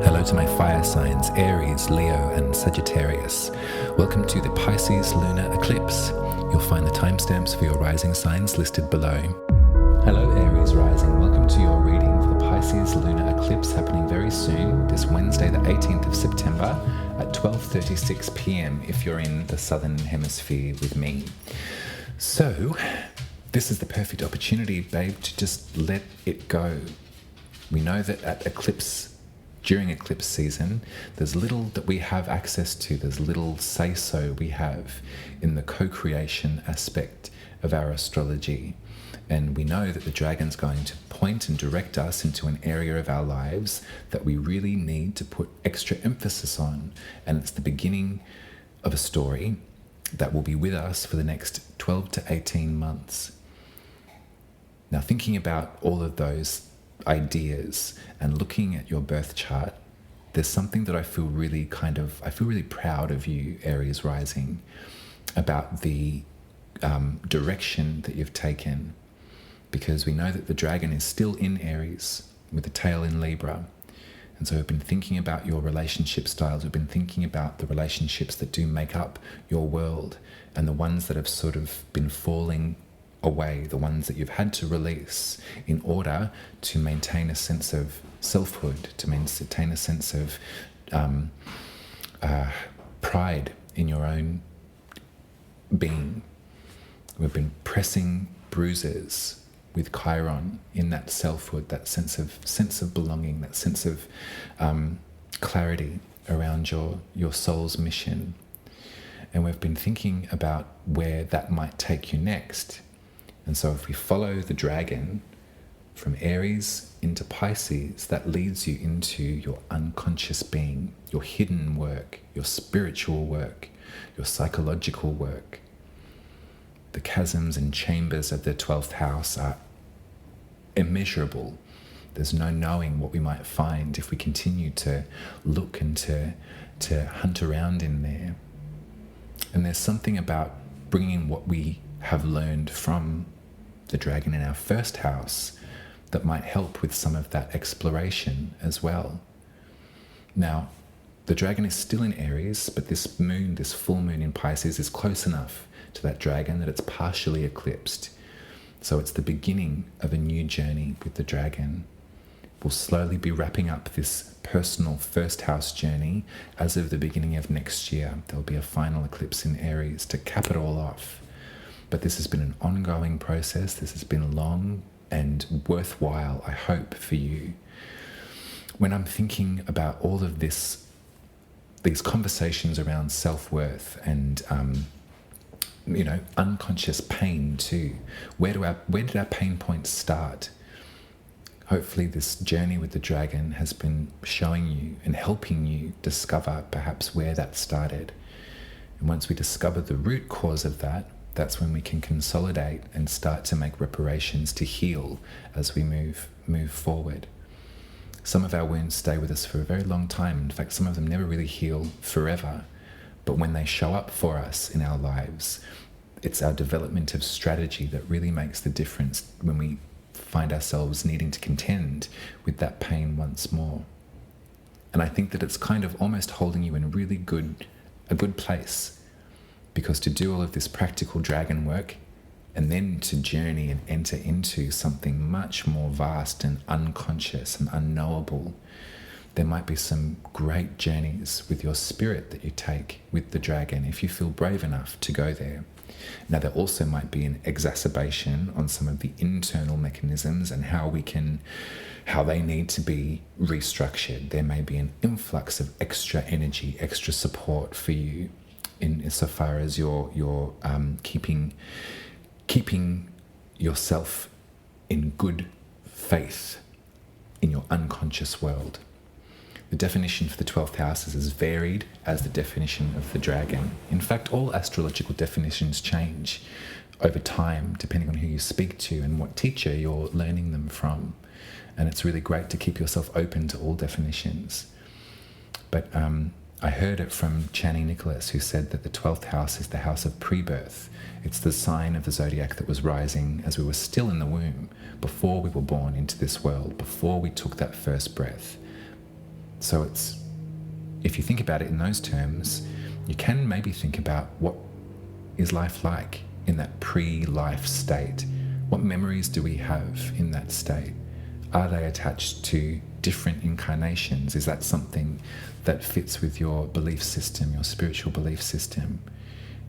Hello to my fire signs, Aries, Leo, and Sagittarius. Welcome to the Pisces Lunar Eclipse. You'll find the timestamps for your rising signs listed below. Hello Aries Rising, welcome to your reading for the Pisces Lunar Eclipse happening very soon, this Wednesday the 18th of September at 12:36 p.m. if you're in the Southern Hemisphere with me. So, this is the perfect opportunity, babe, to just let it go. We know that during eclipse season, there's little that we have access to, there's little say-so we have in the co-creation aspect of our astrology. And we know that the dragon's going to point and direct us into an area of our lives that we really need to put extra emphasis on. And it's the beginning of a story that will be with us for the next 12 to 18 months. Now, thinking about all of those ideas and looking at your birth chart, there's something that I feel really proud of you, Aries Rising, about the direction that you've taken, because we know that the dragon is still in Aries with the tail in Libra. And so we've been thinking about your relationship styles, we've been thinking about the relationships that do make up your world and the ones that have sort of been falling away, the ones that you've had to release in order to maintain a sense of selfhood, to maintain a sense of pride in your own being. We've been pressing bruises with Chiron in that selfhood, that sense of belonging, that sense of clarity around your soul's mission. And we've been thinking about where that might take you next. And so if we follow the dragon from Aries into Pisces, that leads you into your unconscious being, your hidden work, your spiritual work, your psychological work. The chasms and chambers of the 12th house are immeasurable. There's no knowing what we might find if we continue to look and to hunt around in there. And there's something about bringing what we have learned from the dragon in our first house that might help with some of that exploration as well. Now, the dragon is still in Aries, but this full moon in Pisces is close enough to that dragon that it's partially eclipsed. So it's the beginning of a new journey with the dragon. We'll slowly be wrapping up this personal first house journey as of the beginning of next year. There'll be a final eclipse in Aries to cap it all off. But this has been an ongoing process. This has been long and worthwhile, I hope, for you. When I'm thinking about all of these conversations around self-worth and unconscious pain too, where did our pain points start? Hopefully this journey with the dragon has been showing you and helping you discover perhaps where that started. And once we discover the root cause of that, that's when we can consolidate and start to make reparations to heal as we move forward. Some of our wounds stay with us for a very long time. In fact, some of them never really heal forever. But when they show up for us in our lives, it's our development of strategy that really makes the difference when we find ourselves needing to contend with that pain once more. And I think that it's kind of almost holding you in a good place. Because to do all of this practical dragon work and then to journey and enter into something much more vast and unconscious and unknowable, there might be some great journeys with your spirit that you take with the dragon if you feel brave enough to go there. Now, there also might be an exacerbation on some of the internal mechanisms and how they need to be restructured. There may be an influx of extra energy, extra support for you, insofar as you're keeping yourself in good faith in your unconscious world. The definition for the 12th house is as varied as the definition of the dragon. In fact, all astrological definitions change over time depending on who you speak to and what teacher you're learning them from. And it's really great to keep yourself open to all definitions. But I heard it from Channing Nicholas, who said that the 12th house is the house of pre-birth. It's the sign of the zodiac that was rising as we were still in the womb, before we were born into this world, before we took that first breath. So it's, if you think about it in those terms, you can maybe think about what is life like in that pre-life state. What memories do we have in that state? Are they attached to different incarnations? Is that something that fits with your belief system, your spiritual belief system?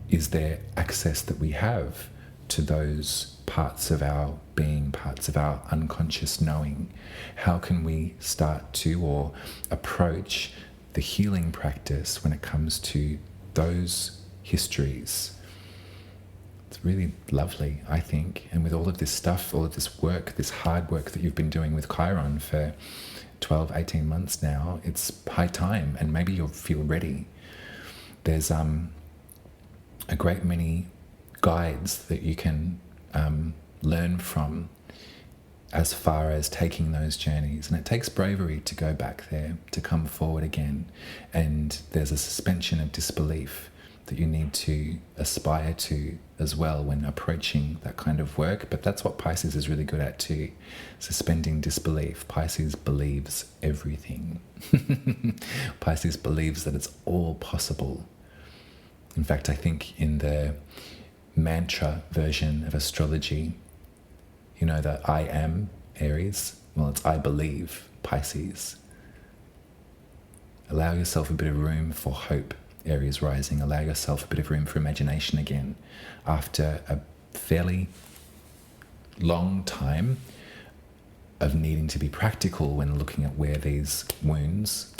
Is there access that we have to those parts of our being, parts of our unconscious knowing? How can we start to or approach the healing practice when it comes to those histories? It's really lovely, I think. And with all of this stuff, all of this work, this hard work that you've been doing with Chiron for 12, 18 months now, it's high time, and maybe you'll feel ready. There's a great many guides that you can learn from as far as taking those journeys. And it takes bravery to go back there, to come forward again. And there's a suspension of disbelief that you need to aspire to as well when approaching that kind of work. But that's what Pisces is really good at too, suspending disbelief. Pisces believes everything. Pisces believes that it's all possible. In fact, I think in the mantra version of astrology, you know, that I am Aries, well, it's I believe Pisces. Allow yourself a bit of room for hope, Aries rising. Allow yourself a bit of room for imagination again. After a fairly long time of needing to be practical when looking at where these wounds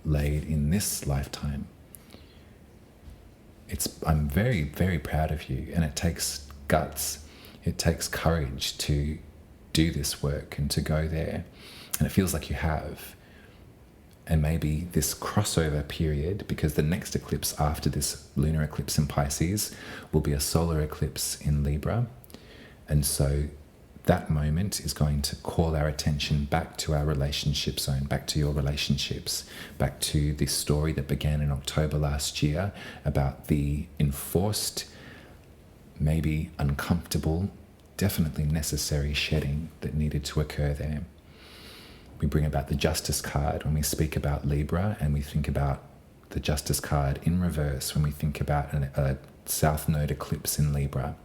laid in this lifetime. I'm very, very proud of you, and it takes guts, it takes courage to do this work and to go there, and it feels like you have. And maybe this crossover period, because the next eclipse after this lunar eclipse in Pisces will be a solar eclipse in Libra, and so that moment is going to call our attention back to our relationship zone, back to your relationships, back to this story that began in October last year about the enforced, maybe uncomfortable, definitely necessary shedding that needed to occur there. We bring about the Justice card when we speak about Libra, and we think about the Justice card in reverse when we think about a South Node eclipse in Libra.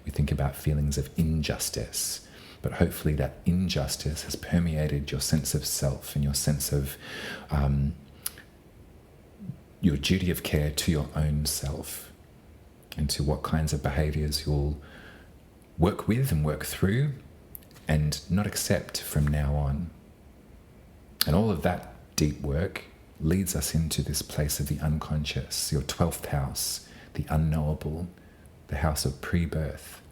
We think about feelings of injustice. But hopefully that injustice has permeated your sense of self and your sense of your duty of care to your own self, and to what kinds of behaviours you'll work with and work through and not accept from now on. And all of that deep work leads us into this place of the unconscious, your 12th house, the unknowable, the house of pre-birth,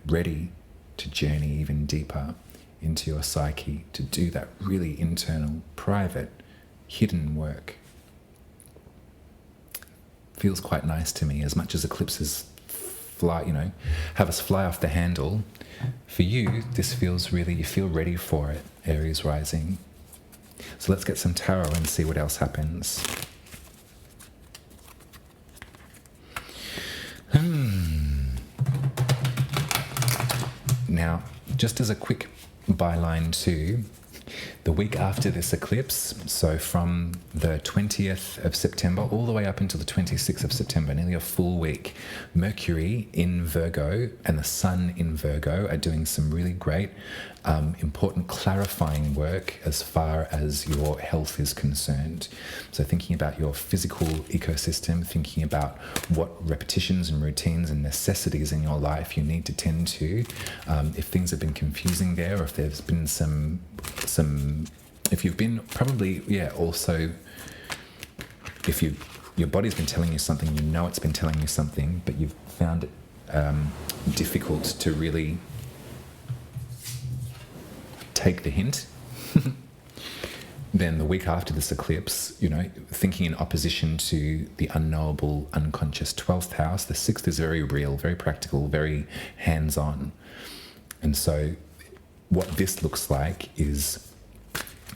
ready to journey even deeper into your psyche, to do that really internal, private, hidden work. Feels quite nice to me. As much as eclipses fly, have us fly off the handle, for you, this feels really, you feel ready for it, Aries rising. So let's get some tarot and see what else happens. Now, just as a quick byline too, the week after this eclipse, so from the 20th of September all the way up until the 26th of September, nearly a full week, Mercury in Virgo and the Sun in Virgo are doing some really great, important clarifying work as far as your health is concerned. So thinking about your physical ecosystem, thinking about what repetitions and routines and necessities in your life you need to tend to. If things have been confusing there, or if there's been some if you've been also if your body's been telling you something, it's been telling you something, but you've found it difficult to really take the hint, then the week after this eclipse, thinking in opposition to the unknowable, unconscious 12th house, the 6th is very real, very practical, very hands-on. And so what this looks like is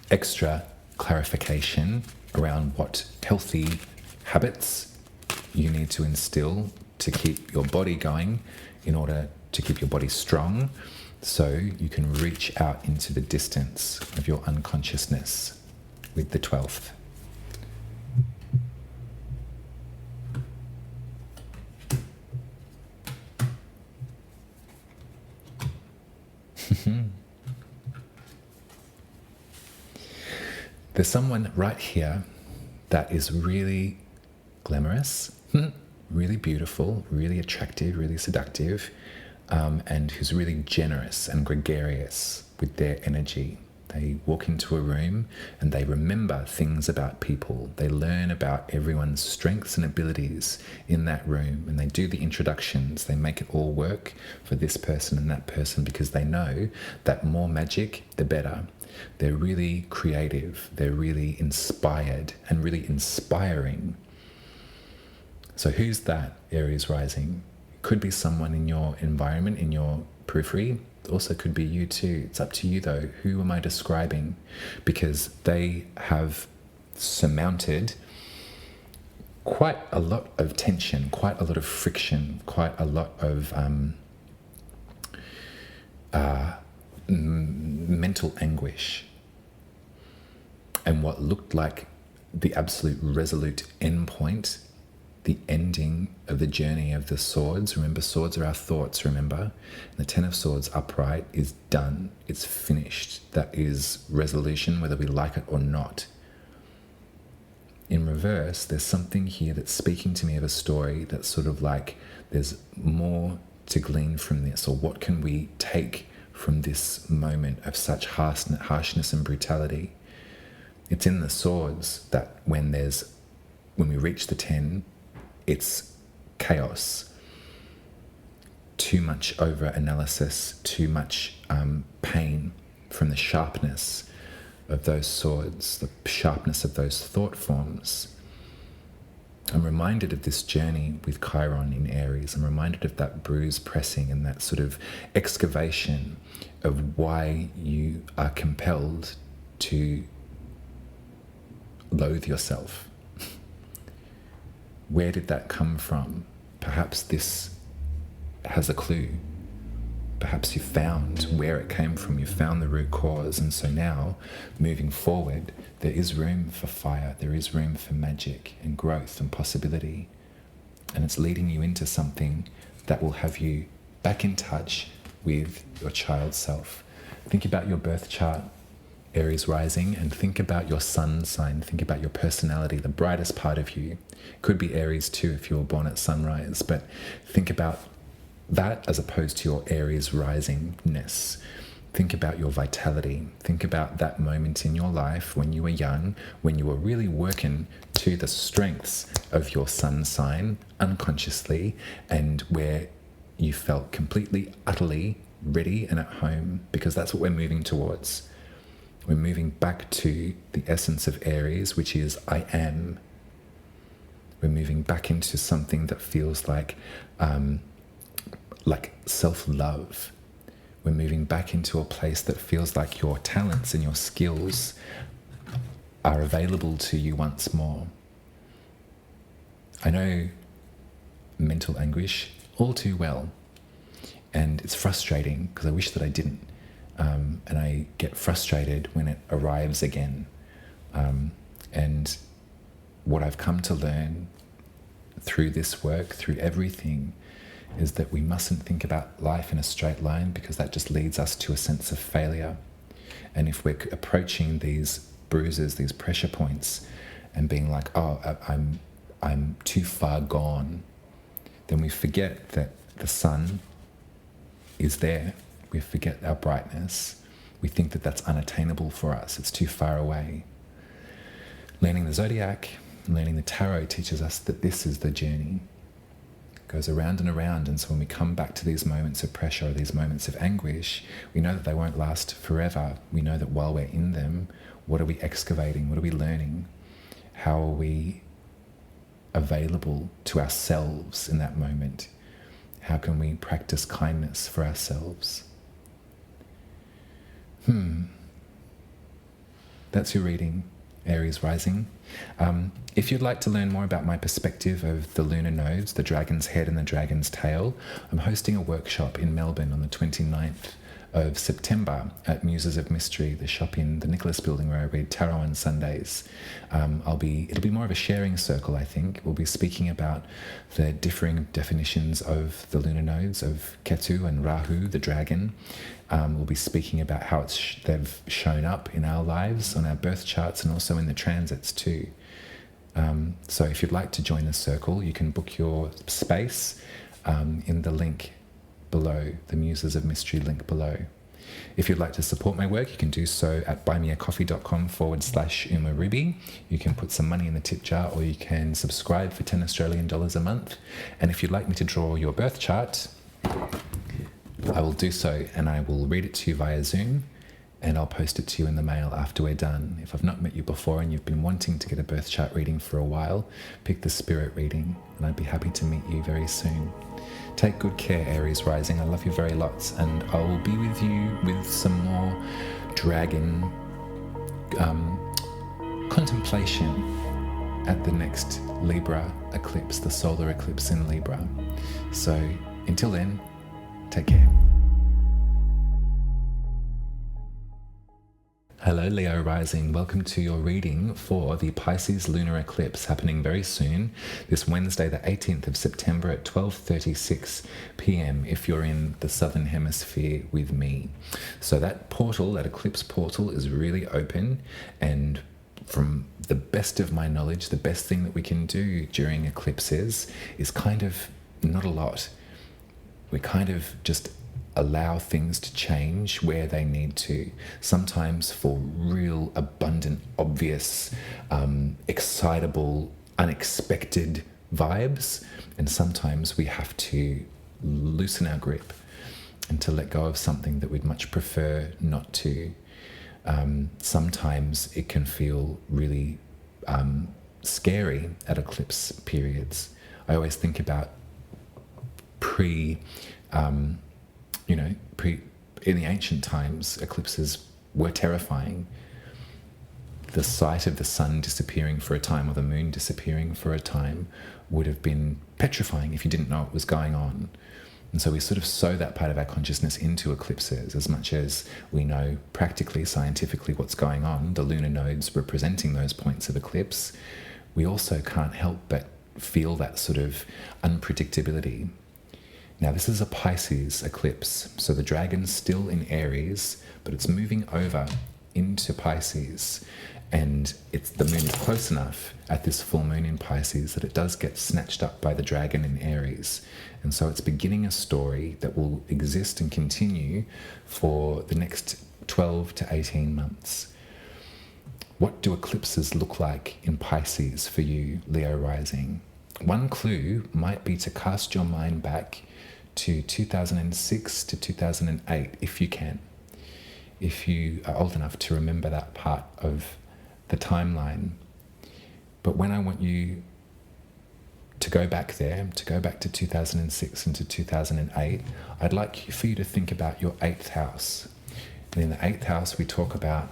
extra clarification around what healthy habits you need to instill to keep your body going in order to keep your body strong, so you can reach out into the distance of your unconsciousness with the 12th There's someone right here that is really glamorous, really beautiful, really attractive, really seductive, and who's really generous and gregarious with their energy. They walk into a room and they remember things about people. They learn about everyone's strengths and abilities in that room, and they do the introductions. They make it all work for this person and that person because they know that more magic, the better. They're really creative. They're really inspired and really inspiring. So who's that, Aries rising? It could be someone in your environment, in your periphery. It also could be you too. It's up to you though. Who am I describing? Because they have surmounted quite a lot of tension, quite a lot of friction, quite a lot of mental anguish. And what looked like the absolute resolute endpoint, the ending of the journey of the swords. Remember, swords are our thoughts, remember? And the Ten of Swords upright is done. It's finished. That is resolution, whether we like it or not. In reverse, there's something here that's speaking to me of a story that's sort of like there's more to glean from this, or what can we take from this moment of such harshness and brutality. It's in the swords that when we reach the 10, it's chaos, too much over-analysis, too much pain from the sharpness of those swords, the sharpness of those thought forms. I'm reminded of this journey with Chiron in Aries. I'm reminded of that bruise pressing and that sort of excavation of why you are compelled to loathe yourself. Where did that come from? Perhaps this has a clue. Perhaps you found where it came from. You found the root cause. And so now, moving forward, there is room for fire. There is room for magic and growth and possibility. And it's leading you into something that will have you back in touch with your child self. Think about your birth chart, Aries rising, and think about your sun sign. Think about your personality, the brightest part of you. Could be Aries too if you were born at sunrise, but think about that as opposed to your Aries risingness. Think about your vitality. Think about that moment in your life when you were young, when you were really working to the strengths of your sun sign unconsciously, and where you felt completely, utterly ready and at home, because that's what we're moving towards. We're moving back to the essence of Aries, which is I am. We're moving back into something that feels like self-love. We're moving back into a place that feels like your talents and your skills are available to you once more. I know mental anguish all too well, and it's frustrating because I wish that I didn't. And I get frustrated when it arrives again. And what I've come to learn through this work, through everything, is that we mustn't think about life in a straight line, because that just leads us to a sense of failure. And if we're approaching these bruises, these pressure points, and being like, oh, I'm too far gone, then we forget that the sun is there. We forget our brightness. We think that that's unattainable for us. It's too far away. Learning the zodiac, learning the tarot teaches us that this is the journey. It goes around and around. And so when we come back to these moments of pressure, these moments of anguish, we know that they won't last forever. We know that while we're in them, what are we excavating? What are we learning? How are we available to ourselves in that moment? How can we practice kindness for ourselves? That's your reading, Aries rising. If you'd like to learn more about my perspective of the lunar nodes, the dragon's head and the dragon's tail, I'm hosting a workshop in Melbourne on the 29th of September at Muses of Mystery, the shop in the Nicholas Building where I read tarot on Sundays. It'll be more of a sharing circle, I think. We'll be speaking about the differing definitions of the lunar nodes of Ketu and Rahu, the dragon, We'll be speaking about how they've shown up in our lives, on our birth charts, and also in the transits too. So if you'd like to join the circle, you can book your space in the link below, the Muses of Mystery link below. If you'd like to support my work, you can do so at buymeacoffee.com/umaruby. You can put some money in the tip jar, or you can subscribe for 10 Australian dollars a month. And if you'd like me to draw your birth chart, I will do so, and I will read it to you via Zoom, and I'll post it to you in the mail after we're done. If I've not met you before and you've been wanting to get a birth chart reading for a while, pick the spirit reading, and I'd be happy to meet you very soon. Take good care, Aries Rising. I love you very lots, and I will be with you with some more dragon contemplation at the next Libra eclipse, the solar eclipse in Libra. So until then, take care. Hello, Leo Rising. Welcome to your reading for the Pisces lunar eclipse happening very soon, this Wednesday, the 18th of September at 12:36 p.m. if you're in the Southern Hemisphere with me. So that portal, that eclipse portal, is really open, and from the best of my knowledge, the best thing that we can do during eclipses is kind of not a lot. We kind of just allow things to change where they need to, sometimes for real abundant, obvious, excitable, unexpected vibes, and sometimes we have to loosen our grip and to let go of something that we'd much prefer not to. Sometimes it can feel really scary at eclipse periods. I always think about in the ancient times, eclipses were terrifying. The sight of the sun disappearing for a time, or the moon disappearing for a time, would have been petrifying if you didn't know what was going on. And so we sort of sew that part of our consciousness into eclipses. As much as we know practically, scientifically what's going on, the lunar nodes representing those points of eclipse, we also can't help but feel that sort of unpredictability. Now, this is a Pisces eclipse, so the dragon's still in Aries, but it's moving over into Pisces, and the moon is close enough at this full moon in Pisces that it does get snatched up by the dragon in Aries. And so it's beginning a story that will exist and continue for the next 12 to 18 months. What do eclipses look like in Pisces for you, Leo Rising? One clue might be to cast your mind back to 2006 to 2008, if you can. If you are old enough to remember that part of the timeline. But when I want you to go back there, to go back to 2006 and to 2008, I'd like for you to think about your 8th house. And in the 8th house, we talk about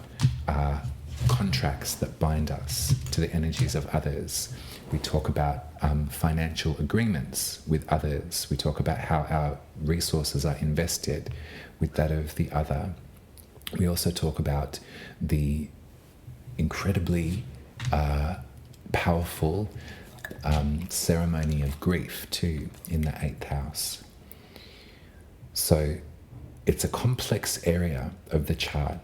contracts that bind us to the energies of others. We talk about financial agreements with others. We talk about how our resources are invested with that of the other. We also talk about the incredibly powerful ceremony of grief too in the 8th house. So it's a complex area of the chart,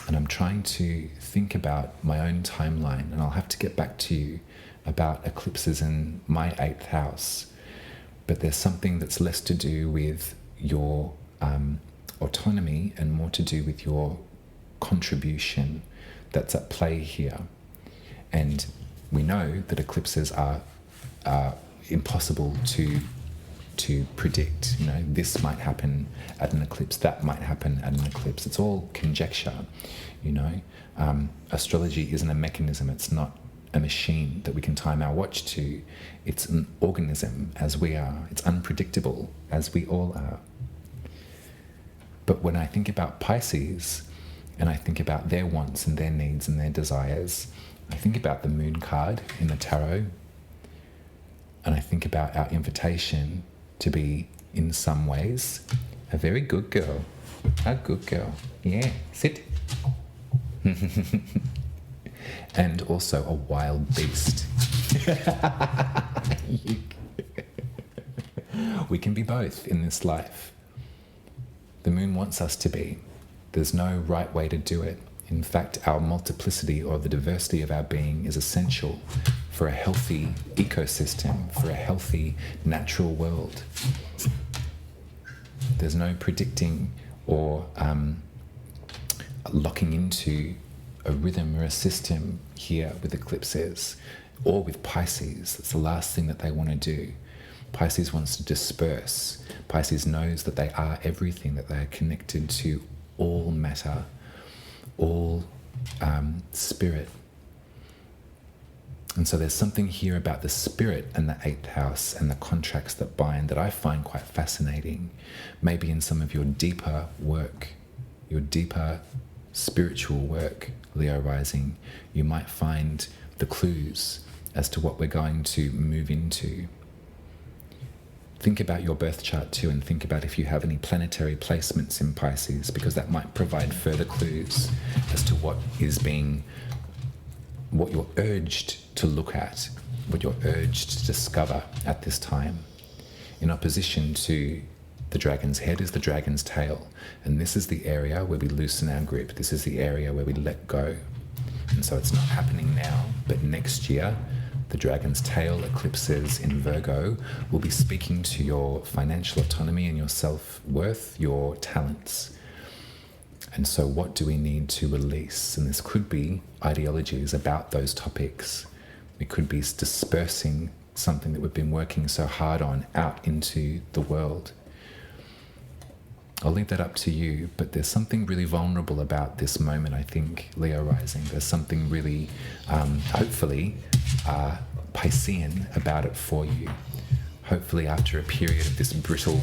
and I'm trying to think about my own timeline, and I'll have to get back to you about eclipses in my 8th house. But there's something that's less to do with your autonomy and more to do with your contribution that's at play here. And we know that eclipses are impossible to predict. You know, this might happen at an eclipse, that might happen at an eclipse. It's all conjecture, you know. Astrology isn't a mechanism, it's not a machine that we can time our watch to. It's an organism, as we are. It's unpredictable, as we all are. But when I think about Pisces, and I think about their wants and their needs and their desires, I think about the moon card in the tarot, and I think about our invitation to be, in some ways, a very good girl. A good girl. Yeah, sit. And also a wild beast. We can be both in this life. The moon wants us to be. There's no right way to do it. In fact, our multiplicity or the diversity of our being is essential for a healthy ecosystem, for a healthy natural world. There's no predicting or locking into a rhythm or a system here with eclipses or with Pisces. That's the last thing that they want to do. Pisces wants to disperse. Pisces knows that they are everything, that they are connected to all matter, all spirit. And so there's something here about the spirit and the 8th house and the contracts that bind that I find quite fascinating. Maybe in some of your deeper work, your deeper spiritual work, Leo rising, you might find the clues as to what we're going to move into. Think about your birth chart too, and think about if you have any planetary placements in Pisces, because that might provide further clues as to what you're urged to look at, what you're urged to discover at this time. In opposition to the dragon's head is the dragon's tail. And this is the area where we loosen our grip. This is the area where we let go. And so it's not happening now, but next year, the dragon's tail eclipses in Virgo will be speaking to your financial autonomy and your self-worth, your talents. And so what do we need to release? And this could be ideologies about those topics. It could be dispersing something that we've been working so hard on out into the world. I'll leave that up to you, but there's something really vulnerable about this moment, I think, Leo rising. There's something really, hopefully, Piscean about it for you. Hopefully after a period of these brittle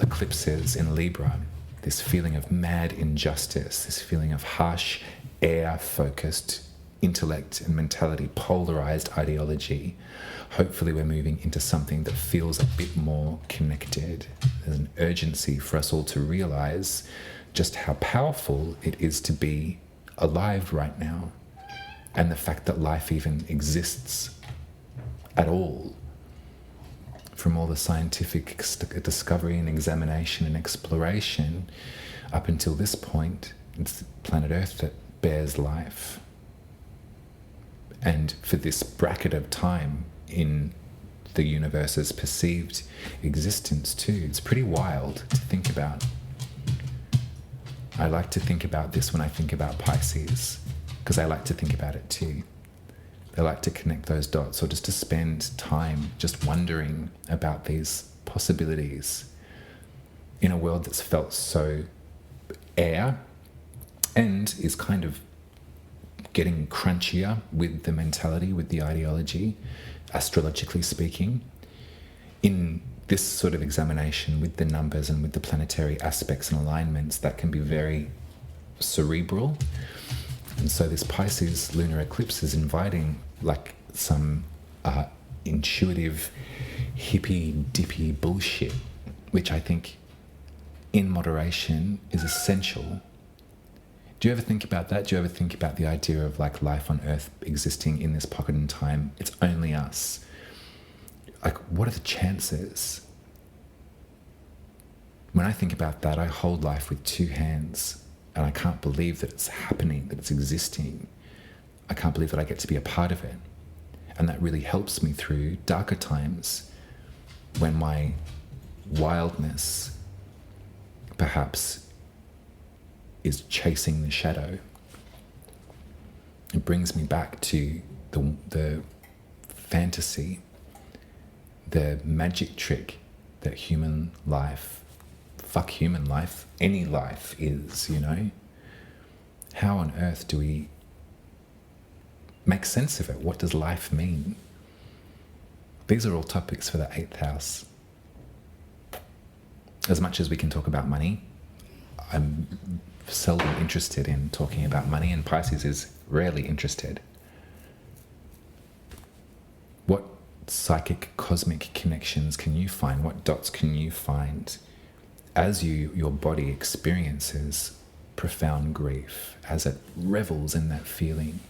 eclipses in Libra, this feeling of mad injustice, this feeling of harsh, air-focused intellect and mentality, polarized ideology. Hopefully we're moving into something that feels a bit more connected. There's an urgency for us all to realize just how powerful it is to be alive right now, and the fact that life even exists at all. From all the scientific discovery and examination and exploration up until this point, it's planet Earth that bears life. And for this bracket of time in the universe's perceived existence too, it's pretty wild to think about. I like to think about this when I think about Pisces, because I like to think about it too. I like to connect those dots, or just to spend time just wondering about these possibilities in a world that's felt so air and is kind of getting crunchier with the mentality, with the ideology, astrologically speaking. In this sort of examination with the numbers and with the planetary aspects and alignments, that can be very cerebral. And so this Pisces lunar eclipse is inviting like some intuitive, hippy-dippy bullshit, which I think in moderation is essential. Do you ever think about that? Do you ever think about the idea of like life on Earth existing in this pocket in time? It's only us. Like, what are the chances? When I think about that, I hold life with two hands, and I can't believe that it's happening, that it's existing. I can't believe that I get to be a part of it. And that really helps me through darker times when my wildness perhaps is chasing the shadow. It brings me back to the fantasy, the magic trick that human life, any life is, you know? How on earth do we make sense of it? What does life mean? These are all topics for the 8th house. As much as we can talk about money, I'm seldom interested in talking about money, and Pisces is rarely interested. What psychic cosmic connections can you find? What dots can you find as your body experiences profound grief, as it revels in that feeling,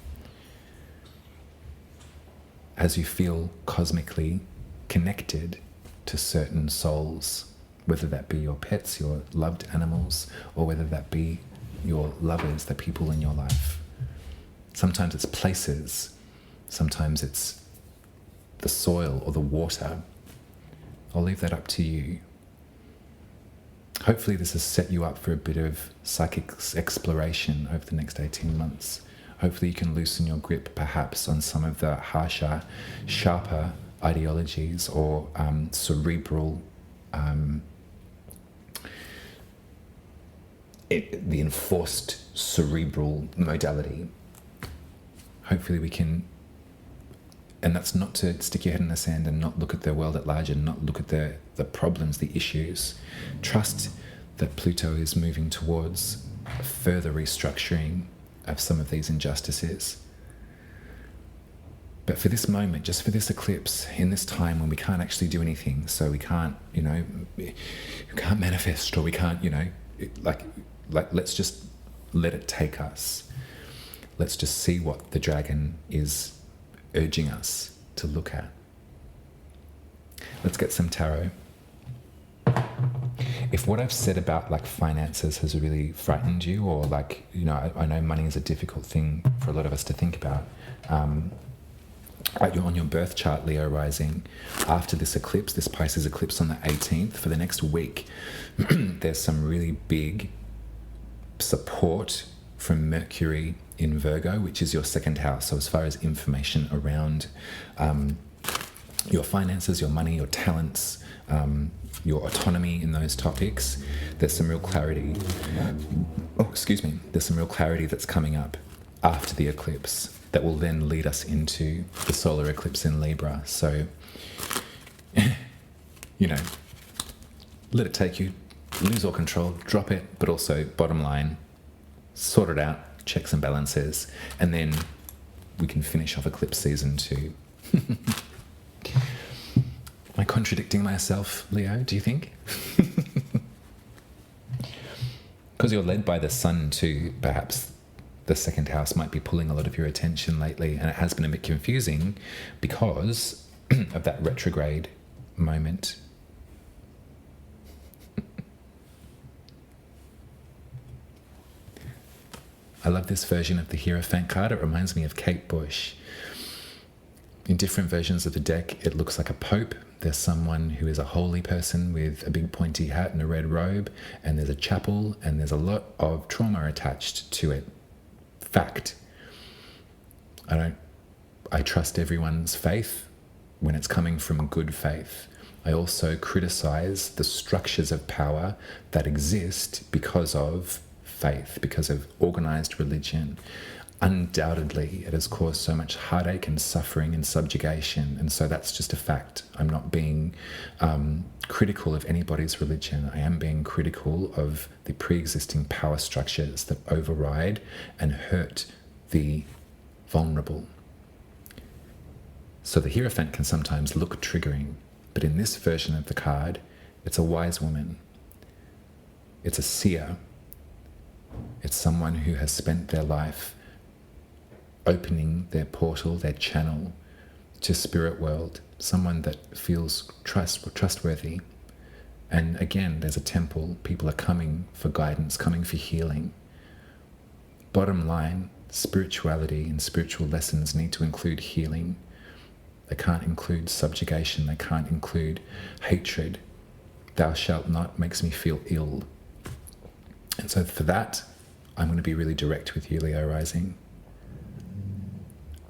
as you feel cosmically connected to certain souls whether that be your pets, your loved animals, or whether that be your lovers, the people in your life. Sometimes it's places, sometimes it's the soil or the water. I'll leave that up to you. Hopefully this has set you up for a bit of psychic exploration over the next 18 months. Hopefully you can loosen your grip perhaps on some of the harsher, sharper ideologies or cerebral, the enforced cerebral modality. Hopefully we can, and that's not to stick your head in the sand and not look at the world at large and not look at the problems, the issues. Trust that Pluto is moving towards a further restructuring of some of these injustices. But for this moment, just for this eclipse, in this time when we can't actually do anything, so we can't, we can't manifest, or we can't, like let's just let it take us. Let's just see what the dragon is urging us to look at. Let's get some tarot. If what I've said about like finances has really frightened you, or like, I know money is a difficult thing for a lot of us to think about. On your birth chart, Leo rising, after this eclipse, this Pisces eclipse on the 18th, for the next week, there's some really big support from Mercury in Virgo, which is your second house. So as far as information around your finances, your money, your talents, your autonomy in those topics, there's some real clarity. There's some real clarity that's coming up after the eclipse that will then lead us into the solar eclipse in Libra. So, let it take you, lose all control, drop it, but also bottom line, sort it out, checks and balances, and then we can finish off eclipse season 2. Am I contradicting myself, Leo, do you think? Because you're led by the sun too, perhaps the second house might be pulling a lot of your attention lately, and it has been a bit confusing because of that retrograde moment. I love this version of the Hierophant card. It reminds me of Kate Bush. In different versions of the deck, it looks like a pope. There's someone who is a holy person with a big pointy hat and a red robe, and there's a chapel, and there's a lot of trauma attached to it. Fact. I trust everyone's faith when it's coming from good faith. I also criticize the structures of power that exist because of faith, because of organized religion. Undoubtedly, it has caused so much heartache and suffering and subjugation, and so that's just a fact. I'm not being critical of anybody's religion. I am being critical of the pre-existing power structures that override and hurt the vulnerable. So the Hierophant can sometimes look triggering, but in this version of the card, it's a wise woman. It's a seer. It's someone who has spent their life opening their portal, their channel to spirit world, someone that feels trustworthy. And again, there's a temple. People are coming for guidance, coming for healing. Bottom line, spirituality and spiritual lessons need to include healing. They can't include subjugation. They can't include hatred. Thou shalt not makes me feel ill. And so for that, I'm going to be really direct with you, Leo rising.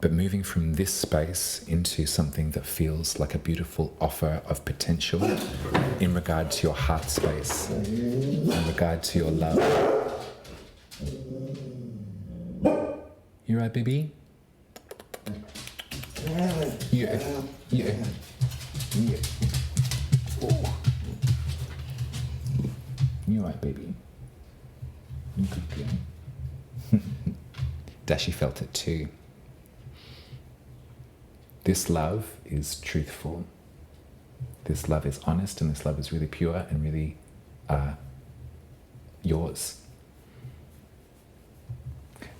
But moving from this space into something that feels like a beautiful offer of potential in regard to your heart space, in regard to your love. You right, baby? Yeah. Oh. You right, baby? You good girl. Dashi felt it too. This love is truthful. This love is honest, and this love is really pure and really yours.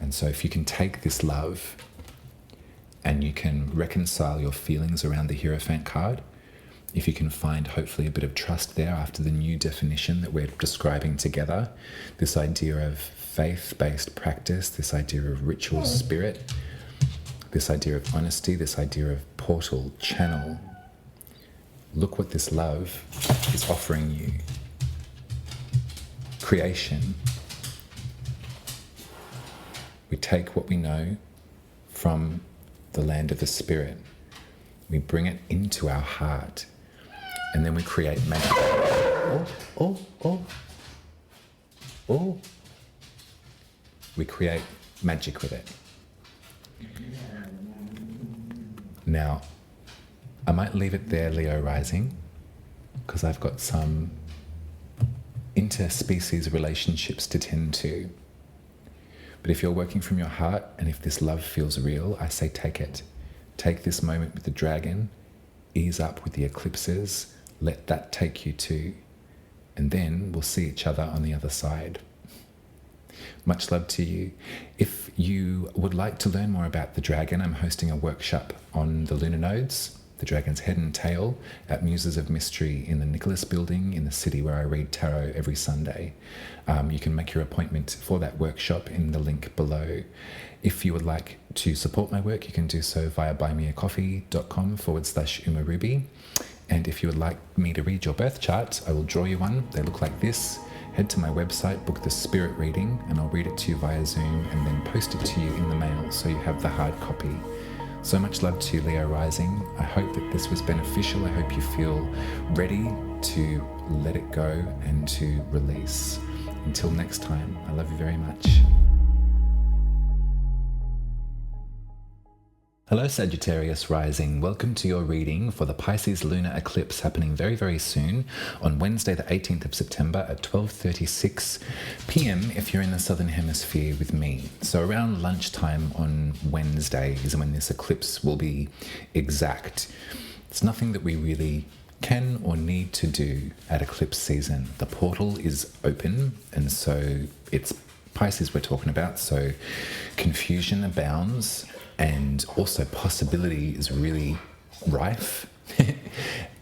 And so if you can take this love and you can reconcile your feelings around the Hierophant card, if you can find hopefully a bit of trust there after the new definition that we're describing together, this idea of faith-based practice, this idea of ritual spirit, this idea of honesty, this idea of portal, channel. Look what this love is offering you. Creation. We take what we know from the land of the spirit. We bring it into our heart. And then we create magic. We create magic with it. Now, I might leave it there, Leo Rising, because I've got some interspecies relationships to tend to. But if you're working from your heart, and if this love feels real, I say take it. Take this moment with the dragon, ease up with the eclipses, let that take you to, and then we'll see each other on the other side. Much love to you. If you would like to learn more about the dragon, I'm hosting a workshop on the lunar nodes, the dragon's head and tail, at Muses of Mystery in the Nicholas Building in the city where I read tarot every Sunday. You can make your appointment for that workshop in the link below. If you would like to support my work, you can do so via buymeacoffee.com/umaruby. And if you would like me to read your birth chart, I will draw you one. They look like this. Head to my website, book the spirit reading, and I'll read it to you via Zoom and then post it to you in the mail so you have the hard copy. So much love to you, Leo Rising. I hope that this was beneficial. I hope you feel ready to let it go and to release. Until next time, I love you very much. Hello Sagittarius Rising, welcome to your reading for the Pisces lunar eclipse happening very, very soon on Wednesday the 18th of September at 12:36 p.m. if you're in the Southern Hemisphere with me. So around lunchtime on Wednesday is when this eclipse will be exact. It's nothing that we really can or need to do at eclipse season. The portal is open, and so it's Pisces we're talking about, so confusion abounds. And also possibility is really rife.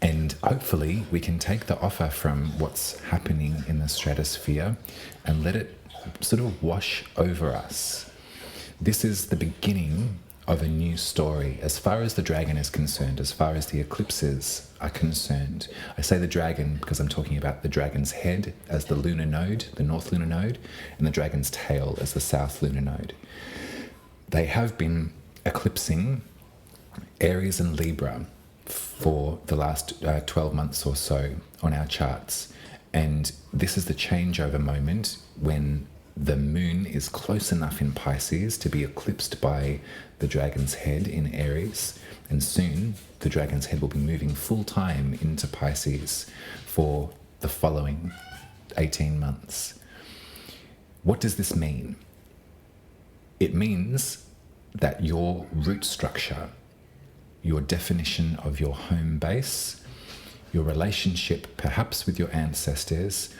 And hopefully we can take the offer from what's happening in the stratosphere and let it sort of wash over us. This is the beginning of a new story as far as the dragon is concerned, as far as the eclipses are concerned. I say the dragon because I'm talking about the dragon's head as the lunar node, the north lunar node, and the dragon's tail as the south lunar node. They have been eclipsing Aries and Libra for the last 12 months or so on our charts. And this is the changeover moment when the moon is close enough in Pisces to be eclipsed by the dragon's head in Aries. And soon the dragon's head will be moving full time into Pisces for the following 18 months. What does this mean? It means that your root structure, your definition of your home base, your relationship perhaps with your ancestors,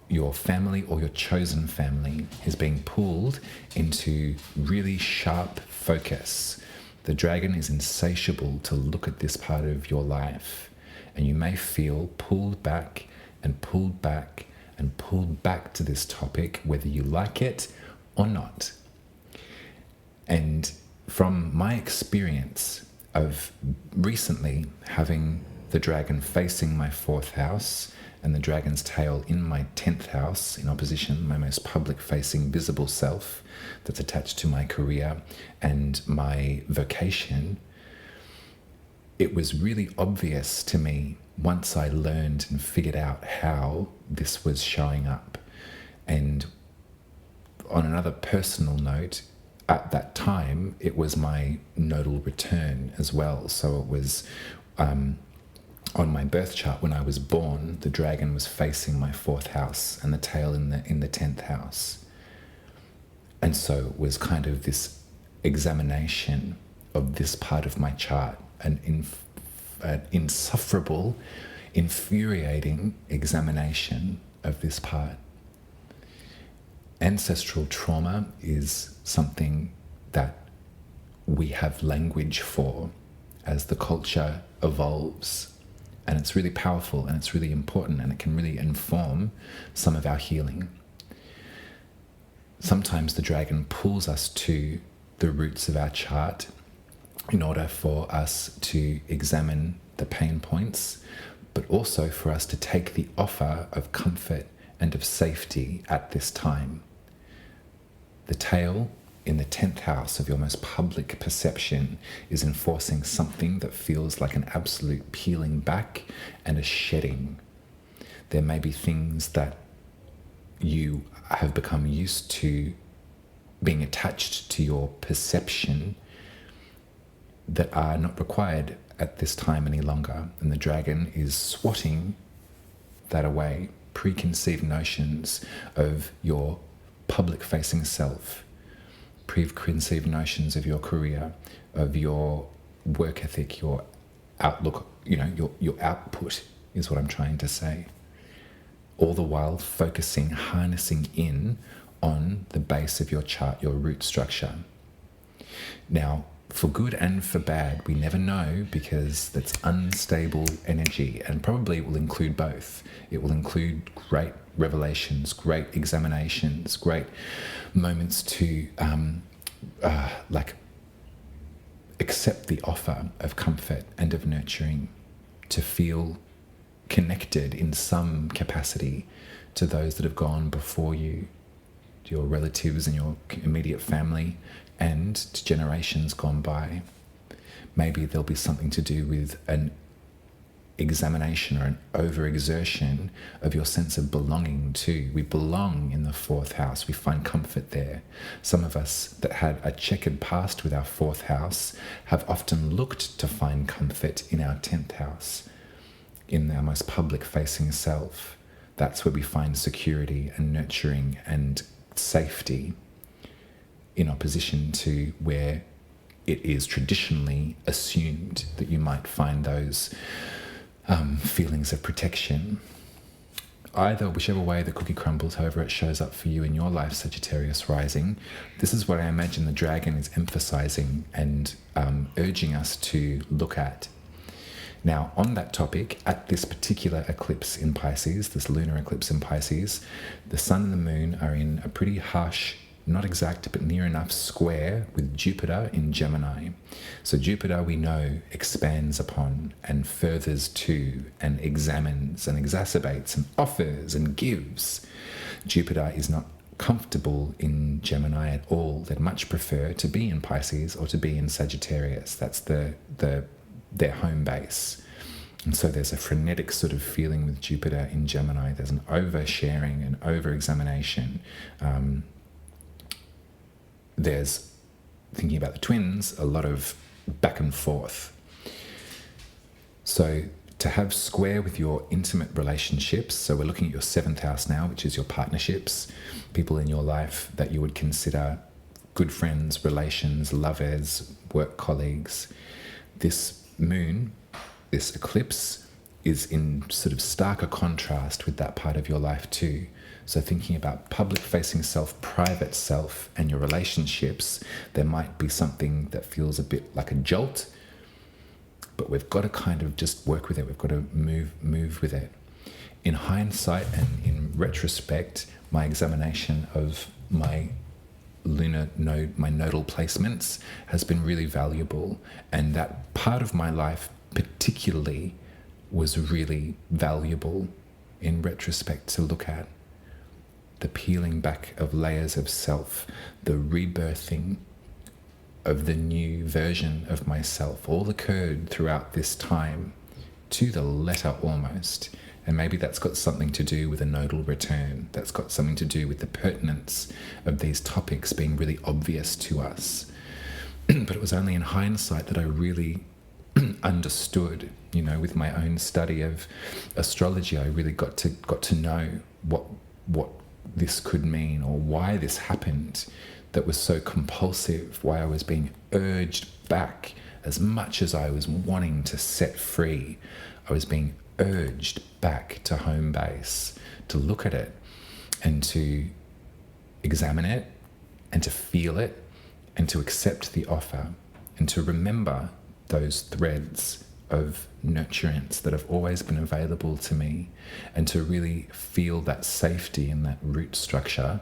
your family or your chosen family is being pulled into really sharp focus. The dragon is insatiable to look at this part of your life, and you may feel pulled back and pulled back and pulled back to this topic, whether you like it or not. And from my experience of recently having the dragon facing my 4th house and the dragon's tail in my 10th house in opposition, my most public facing visible self that's attached to my career and my vocation, it was really obvious to me once I learned and figured out how this was showing up. And on another personal note, at that time, it was my nodal return as well. So it was on my birth chart when I was born, the dragon was facing my 4th house and the tail in the 10th house. And so it was kind of this examination of this part of my chart, an insufferable, infuriating examination of this part. Ancestral trauma is something that we have language for as the culture evolves. And it's really powerful and it's really important, and it can really inform some of our healing. Sometimes the dragon pulls us to the roots of our chart in order for us to examine the pain points, but also for us to take the offer of comfort and of safety at this time. The tail in the 10th house of your most public perception is enforcing something that feels like an absolute peeling back and a shedding. There may be things that you have become used to being attached to your perception that are not required at this time any longer. And the dragon is swatting that away, preconceived notions of your public-facing self, preconceived notions of your career, of your work ethic, your outlook, your output is what I'm trying to say. All the while focusing, harnessing in on the base of your chart, your root structure. Now, for good and for bad, we never know, because that's unstable energy, and probably it will include both. It will include great revelations, great examinations, great moments to accept the offer of comfort and of nurturing, to feel connected in some capacity to those that have gone before you, to your relatives and your immediate family, and to generations gone by. Maybe there'll be something to do with an examination or an overexertion of your sense of belonging too. We belong in the 4th house. We find comfort there. Some of us that had a checkered past with our 4th house have often looked to find comfort in our 10th house, in our most public-facing self. That's where we find security and nurturing and safety, in opposition to where it is traditionally assumed that you might find those feelings of protection. Either, whichever way the cookie crumbles, however it shows up for you in your life, Sagittarius rising, this is what I imagine the dragon is emphasizing and urging us to look at. Now, on that topic, at this particular eclipse in Pisces, this lunar eclipse in Pisces, the sun and the moon are in a pretty harsh, not exact, but near enough square with Jupiter in Gemini. So Jupiter, we know, expands upon and furthers to and examines and exacerbates and offers and gives. Jupiter is not comfortable in Gemini at all. They'd much prefer to be in Pisces or to be in Sagittarius. That's their home base. And so there's a frenetic sort of feeling with Jupiter in Gemini. There's an oversharing and over-examination. There's, thinking about the twins, a lot of back and forth. So to have square with your intimate relationships, so we're looking at your 7th house now, which is your partnerships, people in your life that you would consider good friends, relations, lovers, work colleagues. This moon, this eclipse, is in sort of starker contrast with that part of your life too. So thinking about public-facing self, private self, and your relationships, there might be something that feels a bit like a jolt, but we've got to kind of just work with it. We've got to move with it. In hindsight and in retrospect, my examination of my lunar node, my nodal placements, has been really valuable. And that part of my life particularly was really valuable in retrospect to look at. The peeling back of layers of self, the rebirthing of the new version of myself, all occurred throughout this time, to the letter almost. And maybe that's got something to do with a nodal return. That's got something to do with the pertinence of these topics being really obvious to us. But it was only in hindsight that I really understood, with my own study of astrology, I really got to know what this could mean, or why this happened, that was so compulsive, why I was being urged back. As much as I was wanting to set free, I was being urged back to home base, to look at it and to examine it and to feel it and to accept the offer and to remember those threads of nurturance that have always been available to me, and to really feel that safety in that root structure,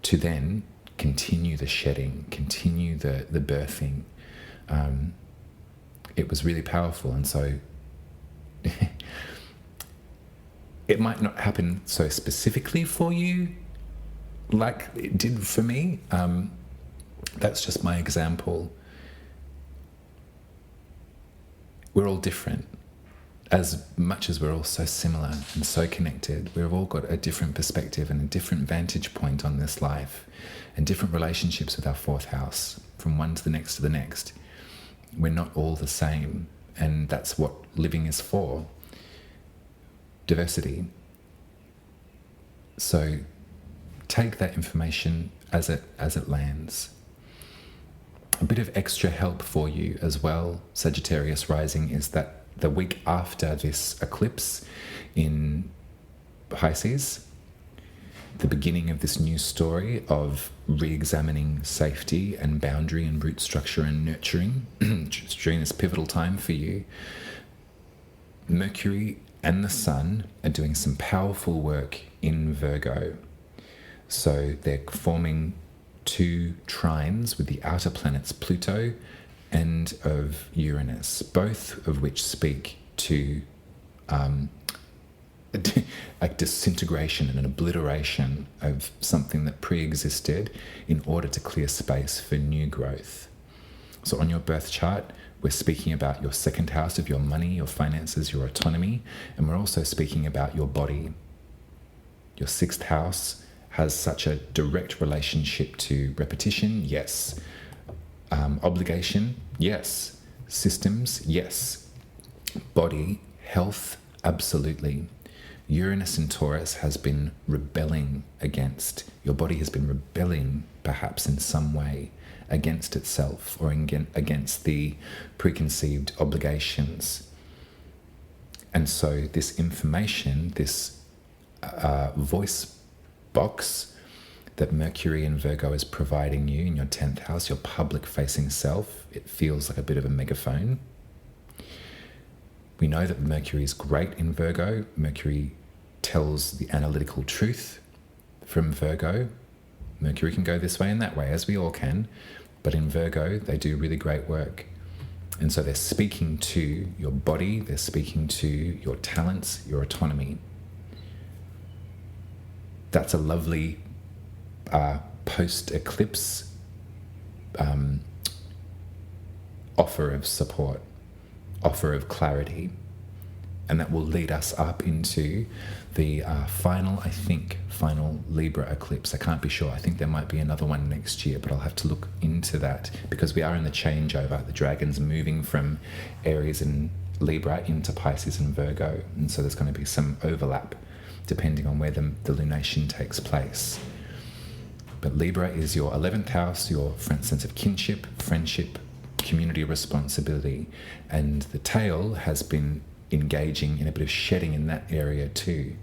to then continue the shedding, continue the birthing. It was really powerful. And so it might not happen so specifically for you like it did for me. That's just my example. We're all different. As much as we're all so similar and so connected, we've all got a different perspective and a different vantage point on this life, and different relationships with our fourth house, from one to the next to the next. We're not all the same, and that's what living is for. Diversity. So take that information as it lands. A bit of extra help for you as well, Sagittarius Rising, is that the week after this eclipse in Pisces, the beginning of this new story of re-examining safety and boundary and root structure and nurturing during this pivotal time for you, Mercury and the Sun are doing some powerful work in Virgo. So they're forming two trines with the outer planets Pluto and of Uranus, both of which speak to a disintegration and an obliteration of something that pre-existed in order to clear space for new growth. So on your birth chart, we're speaking about your second house of your money, your finances, your autonomy, and we're also speaking about your body. Your sixth house has such a direct relationship to repetition, yes. Obligation, yes. Systems, yes. Body, health, absolutely. Uranus in Taurus has been rebelling against, your body has been rebelling perhaps in some way against itself, or against the preconceived obligations. And so this information, this voice box that Mercury in Virgo is providing you in your 10th house, your public-facing self, it feels like a bit of a megaphone. We know that Mercury is great in Virgo. Mercury tells the analytical truth from Virgo. Mercury can go this way and that way, as we all can, but in Virgo, they do really great work. And so they're speaking to your body, they're speaking to your talents, your autonomy. That's a lovely post-eclipse offer of support, offer of clarity. And that will lead us up into the final Libra eclipse. I can't be sure. I think there might be another one next year, but I'll have to look into that, because we are in the changeover. The dragon's moving from Aries and Libra into Pisces and Virgo. And so there's going to be some overlap depending on where the lunation takes place. But Libra is your 11th house, your sense of kinship, friendship, community responsibility. And the tail has been engaging in a bit of shedding in that area too.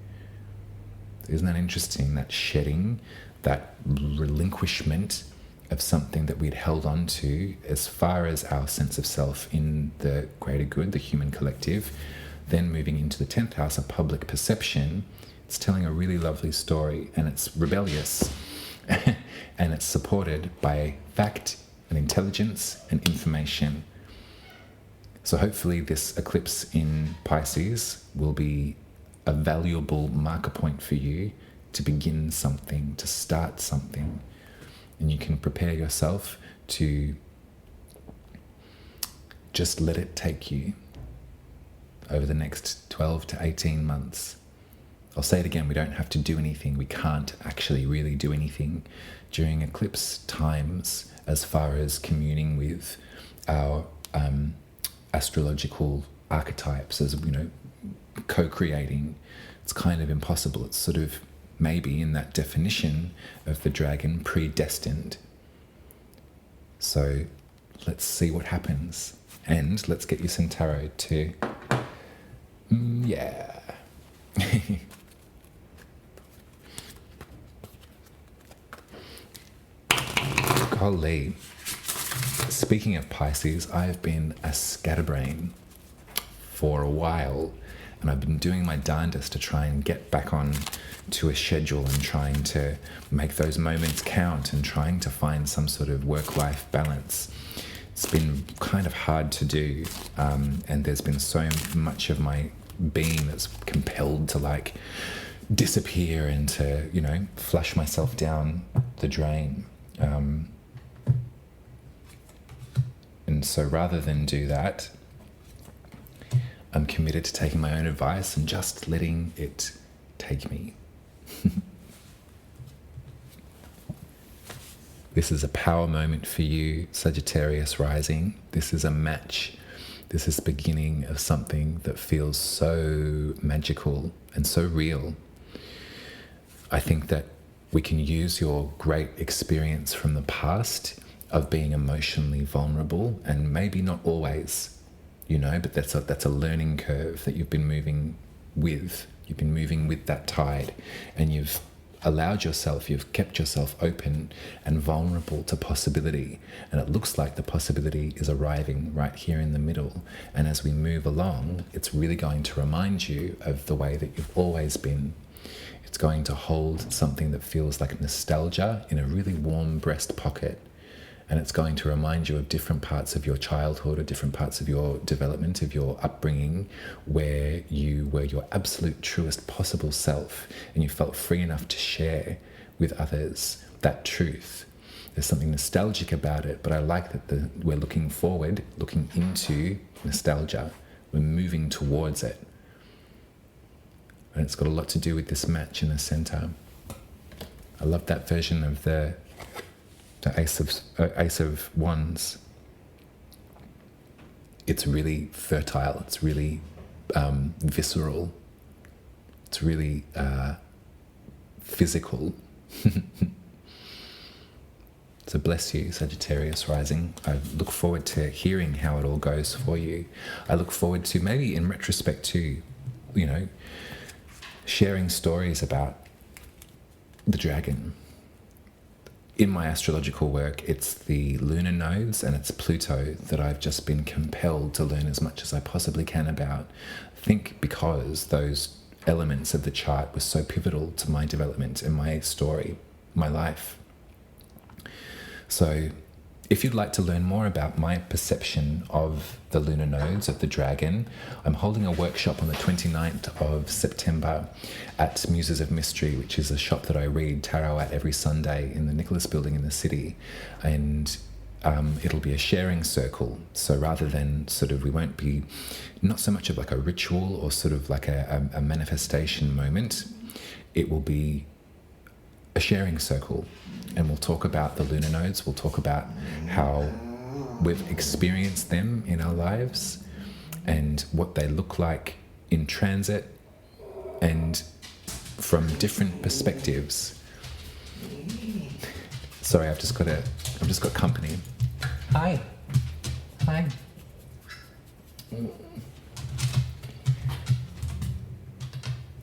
Isn't that interesting? That shedding, that relinquishment of something that we'd held on to as far as our sense of self in the greater good, the human collective, then moving into the 10th house of public perception. It's telling a really lovely story, and it's rebellious and it's supported by fact and intelligence and information. So hopefully this eclipse in Pisces will be a valuable marker point for you to begin something, to start something. And you can prepare yourself to just let it take you over the next 12 to 18 months. I'll say it again, we don't have to do anything. We can't actually really do anything during eclipse times as far as communing with our astrological archetypes, as co-creating. It's kind of impossible. It's sort of maybe in that definition of the dragon, predestined. So let's see what happens, and let's get you some tarot too. Yeah. Golly. Speaking of Pisces, I've been a scatterbrain for a while, and I've been doing my darndest to try and get back on to a schedule and trying to make those moments count and trying to find some sort of work-life balance. It's been kind of hard to do, and there's been so much of my being that's compelled to like disappear and to, you know, flush myself down the drain. And so rather than do that, I'm committed to taking my own advice and just letting it take me. This is a power moment for you, Sagittarius Rising. This is a match. This is the beginning of something that feels so magical and so real. I think that we can use your great experience from the past of being emotionally vulnerable, and maybe not always, you know, but that's a learning curve that you've been moving with. You've been moving with that tide, and you've allowed yourself, you've kept yourself open and vulnerable to possibility. And it looks like the possibility is arriving right here in the middle. And as we move along, it's really going to remind you of the way that you've always been. It's going to hold something that feels like nostalgia in a really warm breast pocket. And it's going to remind you of different parts of your childhood or different parts of your development, of your upbringing, where you were your absolute truest possible self and you felt free enough to share with others that truth. There's something nostalgic about it, but I like that we're looking forward, looking into nostalgia. We're moving towards it. And it's got a lot to do with this match in the center. I love that version of the Ace of Wands. It's really fertile. It's really visceral. It's really physical. So bless you, Sagittarius Rising. I look forward to hearing how it all goes for you. I look forward to, maybe in retrospect too, you know, sharing stories about the dragon. In my astrological work, it's the lunar nodes and it's Pluto that I've just been compelled to learn as much as I possibly can about. I think because those elements of the chart were so pivotal to my development and my story, my life. So if you'd like to learn more about my perception of the lunar nodes of the dragon, I'm holding a workshop on the 29th of September at Muses of Mystery, which is a shop that I read tarot at every Sunday in the Nicholas Building in the city. And it'll be a sharing circle. So rather than we won't be not so much of like a ritual or sort of like a manifestation moment, it will be a sharing circle. And we'll talk about the lunar nodes. We'll talk about how we've experienced them in our lives and what they look like in transit and from different perspectives. Sorry, I've just got company. Hi.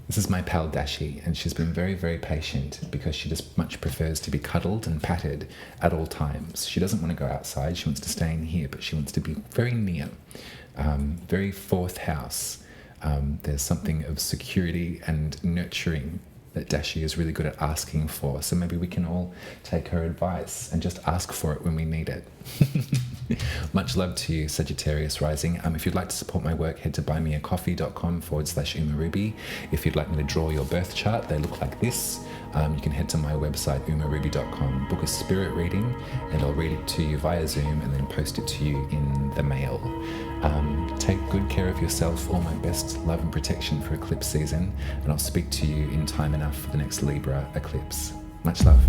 This is my pal Dashi, and she's been very, very patient because she just much prefers to be cuddled and patted at all times. She doesn't want to go outside. She wants to stay in here, but she wants to be very near, very fourth house. There's something of security and nurturing that Dashi is really good at asking for. So maybe we can all take her advice and just ask for it when we need it. Much love to you, Sagittarius Rising. If you'd like to support my work, head to buymeacoffee.com/umaruby. If you'd like me to draw your birth chart, they look like this. You can head to my website, umaruby.com, book a spirit reading, and I'll read it to you via Zoom and then post it to you in the mail. Take good care of yourself. All my best love and protection for eclipse season, and I'll speak to you in time enough for the next Libra eclipse. Much love.